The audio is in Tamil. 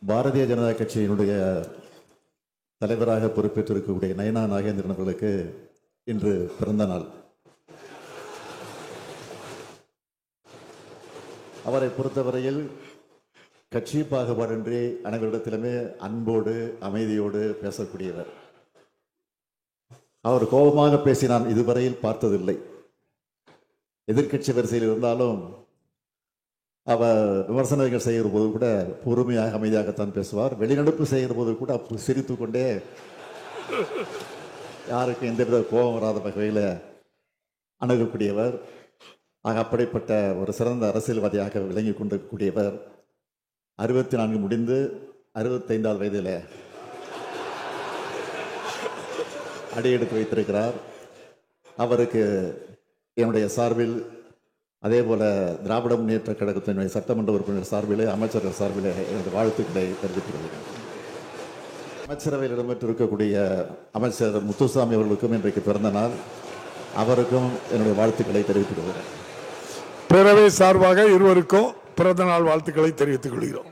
பாரதிய ஜனதா கட்சியினுடைய தலைவராக பொறுப்பேற்றிருக்கக்கூடிய நயனா நாகேந்திரன் அவர்களுக்கு இன்று பிறந்த நாள். அவரை பொறுத்தவரையில் கட்சி பாகுபாடின்றி அனைவரிடத்திலுமே அன்போடு அமைதியோடு பேசக்கூடியவர். அவர் கோபமாக பேசி நான் இதுவரையில் பார்த்ததில்லை. எதிர்கட்சி வரிசையில் இருந்தாலும் அவர் விமர்சனங்கள் செய்கிற போது கூட பொறுமையாக அமைதியாகத்தான் பேசுவார். வெளிநடப்பு செய்கிற போது கூட சிரித்து கொண்டே யாருக்கும் எந்தவித கோபம் வராத வகையில் அணுகக்கூடியவர். ஆக அப்படிப்பட்ட ஒரு சிறந்த அரசியல்வாதியாக விளங்கி கொண்டிருக்கக்கூடியவர் 64 முடிந்து 65வது வயதில் அடியெடுத்து வைத்திருக்கிறார். அவருக்கு என்னுடைய சார்பில், அதே போல திராவிட முன்னேற்ற கழகத்தினுடைய சட்டமன்ற உறுப்பினர் சார்பிலே, அமைச்சர்கள் சார்பிலே என்னுடைய வாழ்த்துக்களை தெரிவித்துக் கொள்கிறேன். அமைச்சரவையில் இடம்பெற்றிருக்கக்கூடிய அமைச்சர் முத்துசாமி அவர்களுக்கும் இன்றைக்கு பிறந்த நாள். அவருக்கும் என்னுடைய வாழ்த்துக்களை தெரிவித்துக் கொள்கிறேன். பேரவை சார்பாக இருவருக்கும் பிறந்த நாள் வாழ்த்துக்களை தெரிவித்துக் கொள்கிறோம்.